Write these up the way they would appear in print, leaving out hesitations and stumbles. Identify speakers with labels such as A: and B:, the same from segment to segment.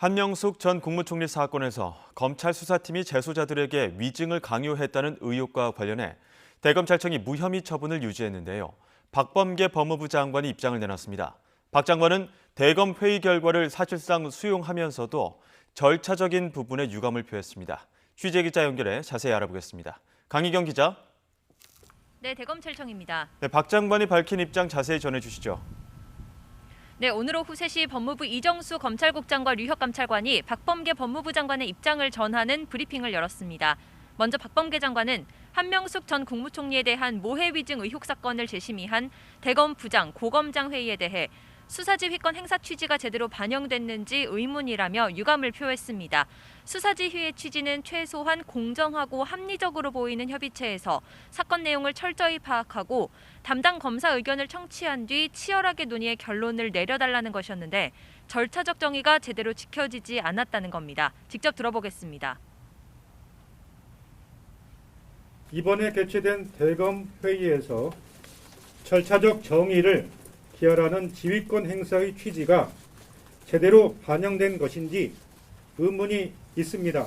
A: 한명숙 전 국무총리 사건에서 검찰 수사팀이 재소자들에게 위증을 강요했다는 의혹과 관련해 대검찰청이 무혐의 처분을 유지했는데요. 박범계 법무부 장관이 입장을 내놨습니다. 박 장관은 대검 회의 결과를 사실상 수용하면서도 절차적인 부분에 유감을 표했습니다. 취재 기자 연결해 자세히 알아보겠습니다. 강희경 기자.
B: 네, 대검찰청입니다.
A: 네, 박 장관이 밝힌 입장 자세히 전해주시죠.
B: 네, 오늘 오후 3시 법무부 이정수 검찰국장과 류혁 감찰관이 박범계 법무부 장관의 입장을 전하는 브리핑을 열었습니다. 먼저 박범계 장관은 한명숙 전 국무총리에 대한 모해 위증 의혹 사건을 재심의한 대검 부장, 고검장 회의에 대해 수사지휘권 행사 취지가 제대로 반영됐는지 의문이라며 유감을 표했습니다. 수사지휘의 취지는 최소한 공정하고 합리적으로 보이는 협의체에서 사건 내용을 철저히 파악하고 담당 검사 의견을 청취한 뒤 치열하게 논의해 결론을 내려달라는 것이었는데 절차적 정의가 제대로 지켜지지 않았다는 겁니다. 직접 들어보겠습니다.
C: 이번에 개최된 대검 회의에서 절차적 정의를 기하라는 지휘권 행사의 취지가 제대로 반영된 것인지 의문이 있습니다.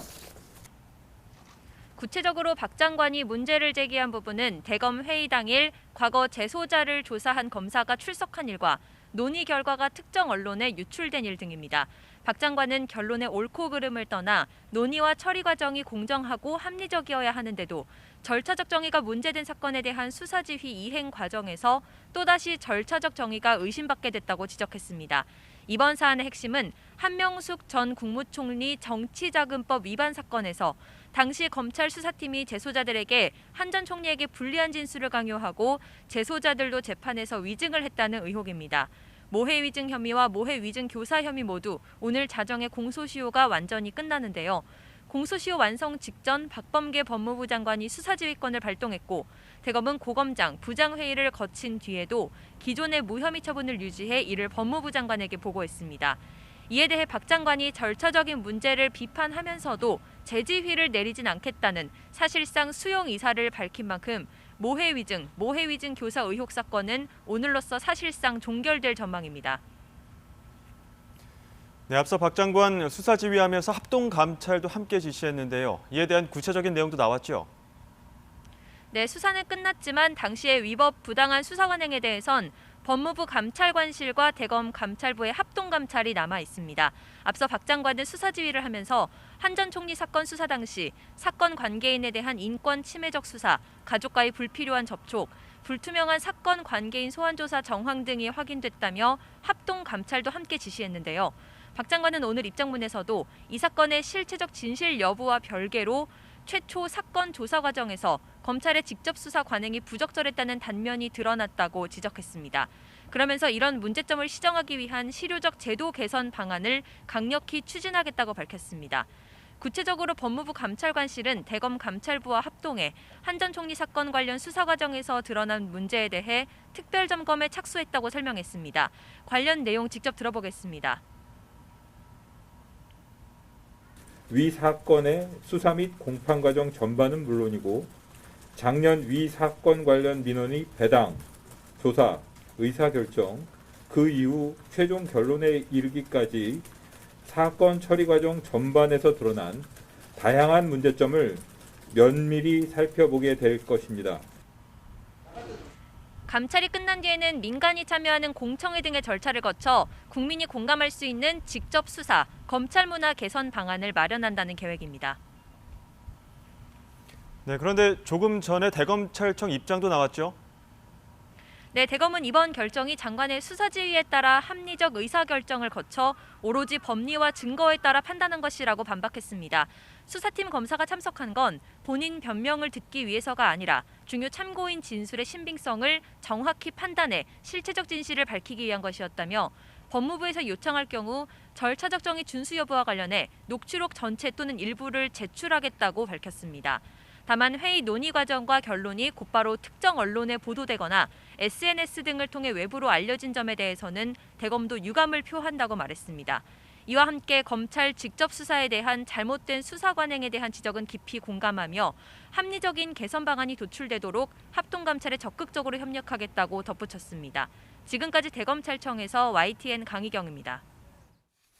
B: 구체적으로 박 장관이 문제를 제기한 부분은 대검 회의 당일 과거 재소자를 조사한 검사가 출석한 일과 논의 결과가 특정 언론에 유출된 일 등입니다. 박 장관은 결론의 옳고 그름을 떠나 논의와 처리 과정이 공정하고 합리적이어야 하는데도 절차적 정의가 문제된 사건에 대한 수사지휘 이행 과정에서 또다시 절차적 정의가 의심받게 됐다고 지적했습니다. 이번 사안의 핵심은 한명숙 전 국무총리 정치자금법 위반 사건에서 당시 검찰 수사팀이 재소자들에게 한 전 총리에게 불리한 진술을 강요하고 재소자들도 재판에서 위증을 했다는 의혹입니다. 모해 위증 혐의와 모해 위증 교사 혐의 모두 오늘 자정에 공소시효가 완전히 끝나는데요. 공소시효 완성 직전 박범계 법무부 장관이 수사지휘권을 발동했고 대검은 고검장, 부장 회의를 거친 뒤에도 기존의 무혐의 처분을 유지해 이를 법무부 장관에게 보고했습니다. 이에 대해 박 장관이 절차적인 문제를 비판하면서도 재지휘를 내리진 않겠다는 사실상 수용 의사를 밝힌 만큼 모해 위증 교사 의혹 사건은 오늘로써 사실상 종결될 전망입니다.
A: 네, 앞서 박 장관 수사 지휘하면서 합동 감찰도 함께 지시했는데요. 이에 대한 구체적인 내용도 나왔죠?
B: 네, 수사는 끝났지만 당시의 위법 부당한 수사 관행에 대해선 법무부 감찰관실과 대검 감찰부의 합동 감찰이 남아 있습니다. 앞서 박 장관은 수사 지휘를 하면서 한 전 총리 사건 수사 당시 사건 관계인에 대한 인권 침해적 수사, 가족과의 불필요한 접촉, 불투명한 사건 관계인 소환 조사 정황 등이 확인됐다며 합동 감찰도 함께 지시했는데요. 박 장관은 오늘 입장문에서도 이 사건의 실체적 진실 여부와 별개로 최초 사건 조사 과정에서 검찰의 직접 수사 관행이 부적절했다는 단면이 드러났다고 지적했습니다. 그러면서 이런 문제점을 시정하기 위한 실효적 제도 개선 방안을 강력히 추진하겠다고 밝혔습니다. 구체적으로 법무부 감찰관실은 대검 감찰부와 합동해 한 전 총리 사건 관련 수사 과정에서 드러난 문제에 대해 특별 점검에 착수했다고 설명했습니다. 관련 내용 직접 들어보겠습니다.
D: 위 사건의 수사 및 공판 과정 전반은 물론이고 작년 위 사건 관련 민원의 배당, 조사, 의사결정, 그 이후 최종 결론에 이르기까지 사건 처리 과정 전반에서 드러난 다양한 문제점을 면밀히 살펴보게 될 것입니다.
B: 감찰이 끝난 뒤에는 민간이 참여하는 공청회 등의 절차를 거쳐 국민이 공감할 수 있는 직접 수사, 검찰 문화 개선 방안을 마련한다는 계획입니다.
A: 네, 그런데 조금 전에 대검찰청 입장도 나왔죠?
B: 네, 대검은 이번 결정이 장관의 수사 지휘에 따라 합리적 의사결정을 거쳐 오로지 법리와 증거에 따라 판단한 것이라고 반박했습니다. 수사팀 검사가 참석한 건 본인 변명을 듣기 위해서가 아니라 중요 참고인 진술의 신빙성을 정확히 판단해 실체적 진실을 밝히기 위한 것이었다며 법무부에서 요청할 경우 절차적 정의 준수 여부와 관련해 녹취록 전체 또는 일부를 제출하겠다고 밝혔습니다. 다만 회의 논의 과정과 결론이 곧바로 특정 언론에 보도되거나 SNS 등을 통해 외부로 알려진 점에 대해서는 대검도 유감을 표한다고 말했습니다. 이와 함께 검찰 직접 수사에 대한 잘못된 수사 관행에 대한 지적은 깊이 공감하며 합리적인 개선 방안이 도출되도록 합동감찰에 적극적으로 협력하겠다고 덧붙였습니다. 지금까지 대검찰청에서 YTN 강희경입니다.